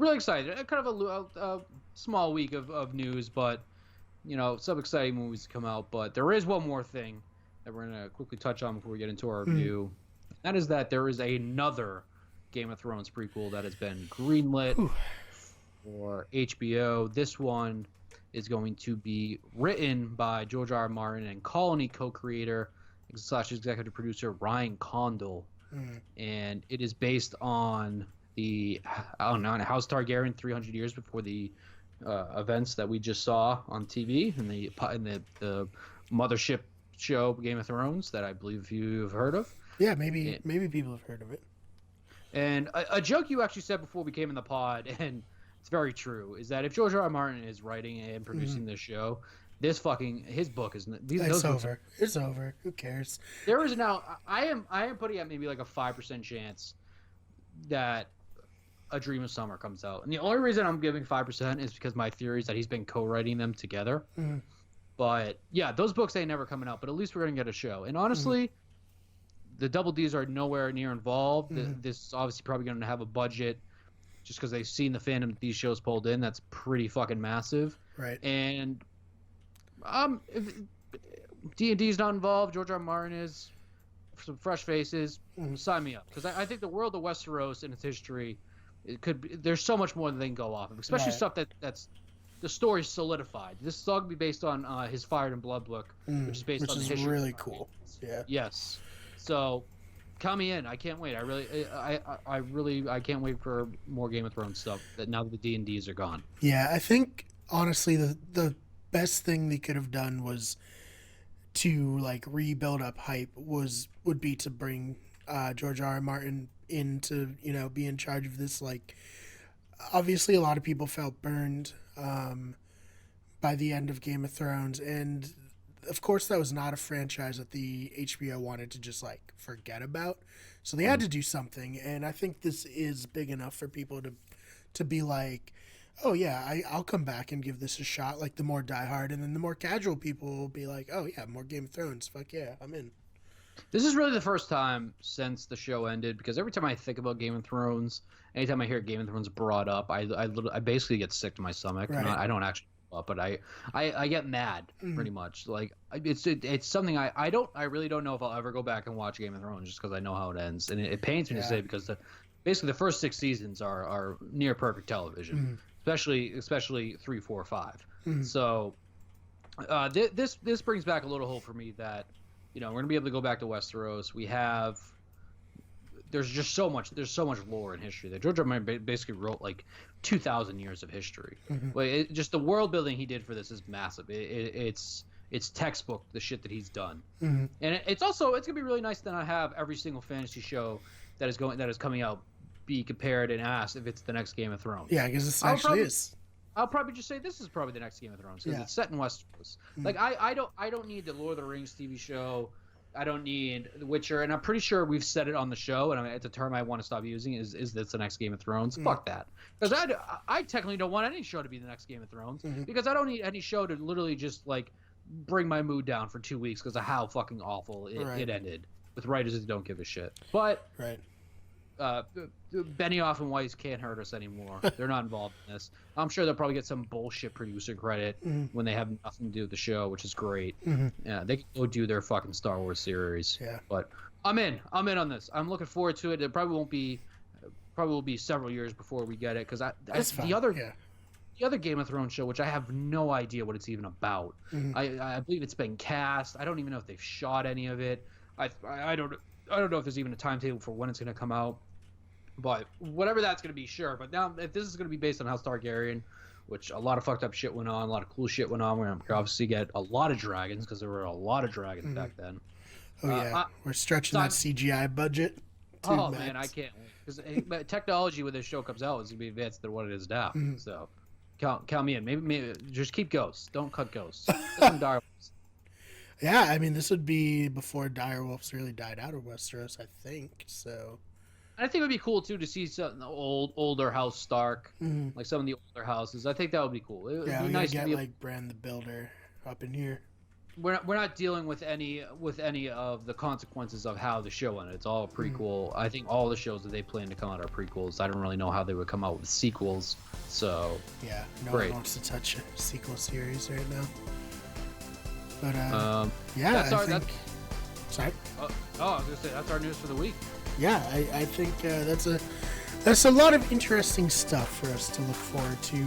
really excited. Kind of a small week of news, but some exciting movies to come out. But there is one more thing that we're gonna quickly touch on before we get into our review. That is that there is another Game of Thrones prequel that has been greenlit for HBO. This one is going to be written by George R. R. Martin and Colony co-creator / executive producer Ryan Condal, and it is based on the House Targaryen 300 years before the events that we just saw on TV in the mothership show Game of Thrones that I believe you've heard of. Yeah, maybe people have heard of it. And a joke you actually said before we came in the pod, and it's very true, is that if George R. R. Martin is writing and producing this show, his book is it's over. It's over. Who cares? There is now. I am putting at maybe like a 5% chance that A Dream of Summer comes out, and the only reason I'm giving 5% is because my theory is that he's been co-writing them together. But yeah, those books ain't never coming out. But at least we're gonna get a show. And honestly, the Double D's are nowhere near involved. This is obviously probably gonna have a budget, just because they've seen the fandom that these shows pulled in. That's pretty fucking massive. Right. And if D&D's not involved, George R. R. Martin is, some fresh faces, sign me up. Because I think the world of Westeros and its history, there's so much more than they can go off of, especially stuff that's the story's solidified. This is all gonna be based on his Fire and Blood book, which is based on the history. Really cool. Yeah. Yes. So, count me in. I can't wait. I can't wait for more Game of Thrones stuff. That now that the D&Ds are gone. Yeah, I think honestly the best thing they could have done was to like rebuild up hype. Would be to bring George R. R. Martin in to be in charge of this. Like, obviously, a lot of people felt burned by the end of Game of Thrones, and of course that was not a franchise that the HBO wanted to just like forget about, so they had to do something. And I think this is big enough for people to be like, oh yeah, I'll come back and give this a shot, like the more diehard, and then the more casual people will be like, oh yeah, more Game of Thrones, fuck yeah, I'm in. This is really the first time since the show ended, because every time I think about Game of Thrones, anytime I hear Game of Thrones brought up, I basically get sick to my stomach. Right. I don't actually go up, but I get mad pretty much. Like it's something I really don't know if I'll ever go back and watch Game of Thrones, just because I know how it ends, and it pains me to say, because basically the first 6 seasons are near perfect television, especially 3, 4, 5. So this brings back a little hope for me that we're gonna be able to go back to Westeros. There's so much lore and history that George R. R. Martin basically wrote like 2,000 years of history. Just the world building he did for this is massive. It's textbook, the shit that he's done. And it's gonna be really nice to not have every single fantasy show that is coming out be compared and asked if it's the next Game of Thrones. Yeah, because it actually is. I'll probably just say this is probably the next Game of Thrones, because it's set in Westeros. Like I don't need the Lord of the Rings TV show. I don't need The Witcher, and I'm pretty sure we've said it on the show, and it's a term I want to stop using. Is this the next Game of Thrones? Fuck that, because I technically don't want any show to be the next Game of Thrones, because I don't need any show to literally just like bring my mood down for 2 weeks because of how fucking awful it ended with writers that don't give a shit. But Benioff and Weiss can't hurt us anymore. They're not involved in this. I'm sure they'll probably get some bullshit producer credit when they have nothing to do with the show, which is great. Yeah, they can go do their fucking Star Wars series. Yeah. But I'm in on this. I'm looking forward to it. It probably will be several years before we get it, because the other Game of Thrones show, which I have no idea what it's even about. I believe it's been cast. I don't even know if they've shot any of it. I don't know if there's even a timetable for when it's going to come out. But whatever that's going to be, sure. But now, if this is going to be based on House Targaryen, which a lot of fucked up shit went on, a lot of cool shit went on, we're going to obviously get a lot of dragons, because there were a lot of dragons back then. Oh, yeah. We're stretching that CGI budget. Oh, man, I can't wait. Because technology when this show comes out is going to be advanced than what it is now. So count me in. Maybe just keep Ghosts. Don't cut Ghosts. Yeah, I mean, this would be before direwolves really died out of Westeros, I think. So I think it would be cool too to see some older House Stark, like some of the older houses. I think that would be cool. It would be nice to get like Bran the Builder up in here. we're not dealing with any of the consequences of how the show ended. It's all a prequel. I think all the shows that they plan to come out are prequels. I don't really know how they would come out with sequels. So Yeah, no great. one wants to touch a sequel series right now. But yeah, that's I our, think. Sorry. I was gonna say that's our news for the week. Yeah, I think that's a lot of interesting stuff for us to look forward to